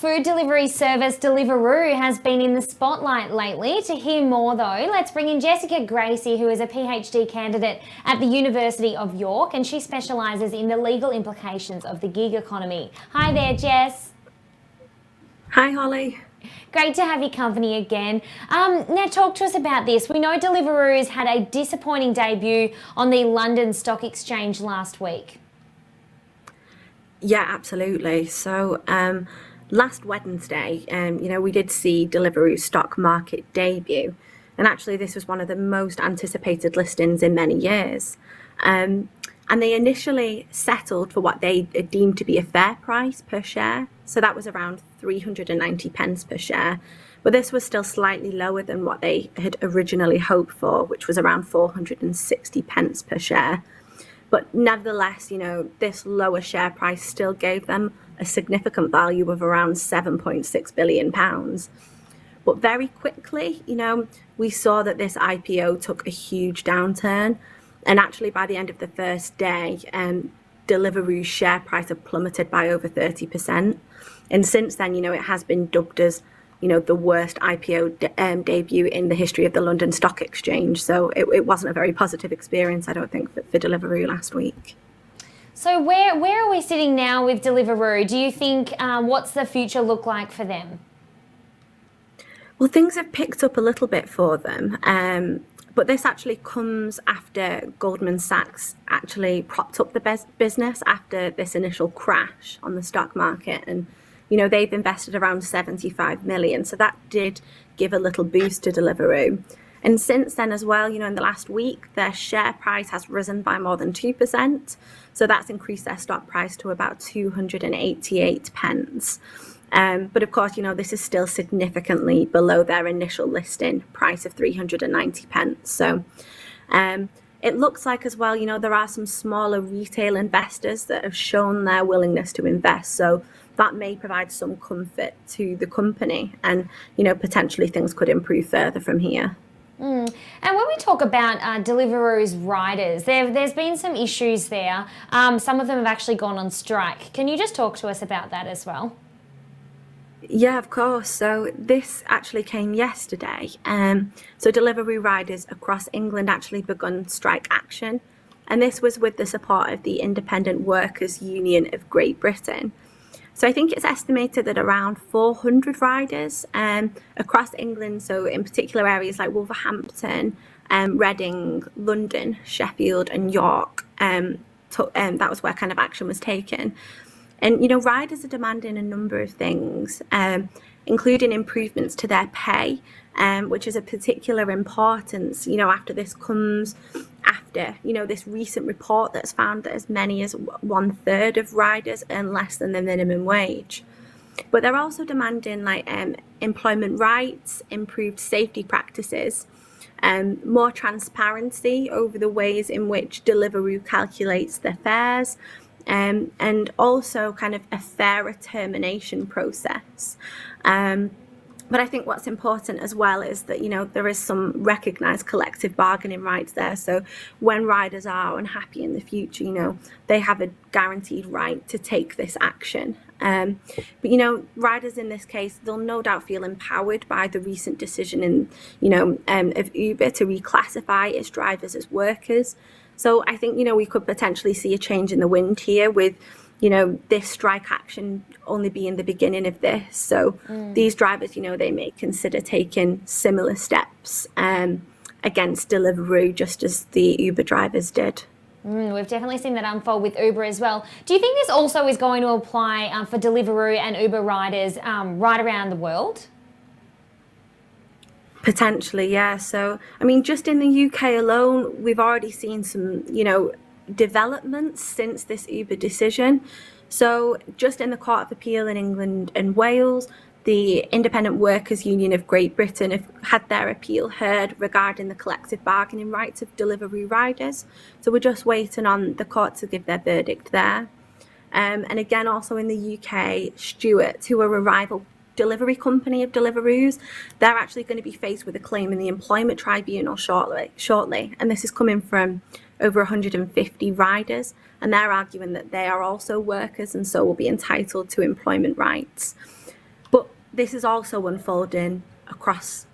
food delivery service Deliveroo has been in the spotlight lately. To hear more though, let's bring in Jessica Gracie, who is a PhD candidate at the University of York, and she specialises in the legal implications of the gig economy. Hi there, Jess. Hi, Holly. Great to have your company again. Now talk to us about this. We know Deliveroo's had a disappointing debut on the London Stock Exchange last week. Yeah, absolutely. So last Wednesday, we did see Deliveroo's stock market debut. And actually, this was one of the most anticipated listings in many years. And they initially settled for what they deemed to be a fair price per share. So that was around 390 pence per share. But this was still slightly lower than what they had originally hoped for, which was around 460 pence per share. But nevertheless, this lower share price still gave them a significant value of around £7.6 billion. But very quickly, we saw that this IPO took a huge downturn. And actually, by the end of the first day, Deliveroo's share price had plummeted by over 30%. And since then, it has been dubbed as the worst IPO debut in the history of the London Stock Exchange. So it wasn't a very positive experience, I don't think, for Deliveroo last week. So where are we sitting now with Deliveroo? Do you think, what's the future look like for them? Well, things have picked up a little bit for them. But this actually comes after Goldman Sachs actually propped up the business after this initial crash on the stock market. And they've invested around 75 million. So that did give a little boost to Deliveroo. And since then as well, in the last week, their share price has risen by more than 2%. So that's increased their stock price to about 288 pence. But of course, this is still significantly below their initial listing price of 390 pence. So it looks like as well, there are some smaller retail investors that have shown their willingness to invest. So that may provide some comfort to the company, and potentially things could improve further from here. And when we talk about Deliveroo's riders, there's been some issues there. Some of them have actually gone on strike. Can you just talk to us about that as well? Yeah, of course. So this actually came yesterday. So Deliveroo riders across England actually begun strike action. And this was with the support of the Independent Workers' Union of Great Britain. So I think it's estimated that around 400 riders across England, so in particular areas like Wolverhampton, Reading, London, Sheffield and York, that was where kind of action was taken. And, riders are demanding a number of things, including improvements to their pay, which is of particular importance. After this comes after, this recent report that's found that as many as 1/3 of riders earn less than the minimum wage. But they're also demanding employment rights, improved safety practices, more transparency over the ways in which Deliveroo calculates their fares, and also kind of a fairer termination process. But I think what's important as well is that, there is some recognised collective bargaining rights there. So when riders are unhappy in the future, they have a guaranteed right to take this action. But, riders in this case, they'll no doubt feel empowered by the recent decision of Uber to reclassify its drivers as workers. So I think, we could potentially see a change in the wind here with, this strike action only being the beginning of this. So these drivers, they may consider taking similar steps against Deliveroo, just as the Uber drivers did. We've definitely seen that unfold with Uber as well. Do you think this also is going to apply for Deliveroo and Uber riders right around the world? Potentially, yeah. So, just in the UK alone, we've already seen some, developments since this Uber decision. So just in the Court of Appeal in England and Wales, the Independent Workers' Union of Great Britain have had their appeal heard regarding the collective bargaining rights of Deliveroo riders. So we're just waiting on the court to give their verdict there. And again, also in the UK, Stuart, who are a rival delivery company of Deliveroo's, they're actually going to be faced with a claim in the Employment Tribunal shortly. And this is coming from over 150 riders, and they're arguing that they are also workers and so will be entitled to employment rights. this is also unfolding across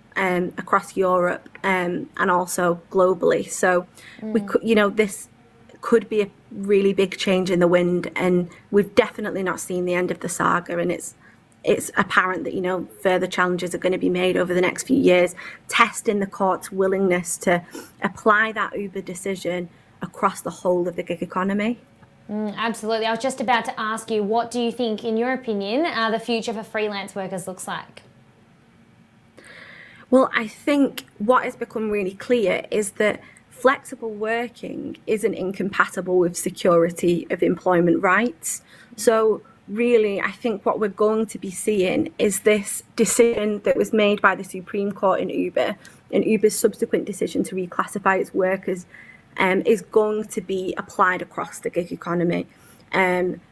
Europe and also globally. So we could, this could be a really big change in the wind, and we've definitely not seen the end of the saga. And it's apparent that further challenges are going to be made over the next few years, testing the court's willingness to apply that Uber decision across the whole of the gig economy. Absolutely. I was just about to ask you, what do you think, in your opinion, the future for freelance workers looks like? Well, I think what has become really clear is that flexible working isn't incompatible with security of employment rights. So really, I think what we're going to be seeing is this decision that was made by the Supreme Court in Uber, and Uber's subsequent decision to reclassify its workers is going to be applied across the gig economy.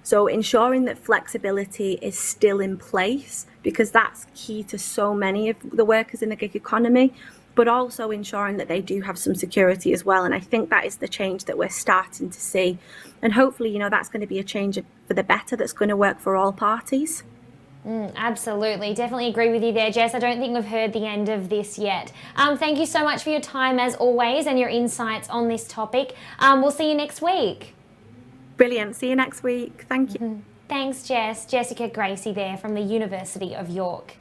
So ensuring that flexibility is still in place, because that's key to so many of the workers in the gig economy, but also ensuring that they do have some security as well. And I think that is the change that we're starting to see. And hopefully, that's going to be a change for the better that's going to work for all parties. Absolutely. Definitely agree with you there, Jess. I don't think we've heard the end of this yet. Thank you so much for your time as always and your insights on this topic. We'll see you next week. Brilliant. See you next week. Thank you. Thanks, Jess. Jessica Gracie there from the University of York.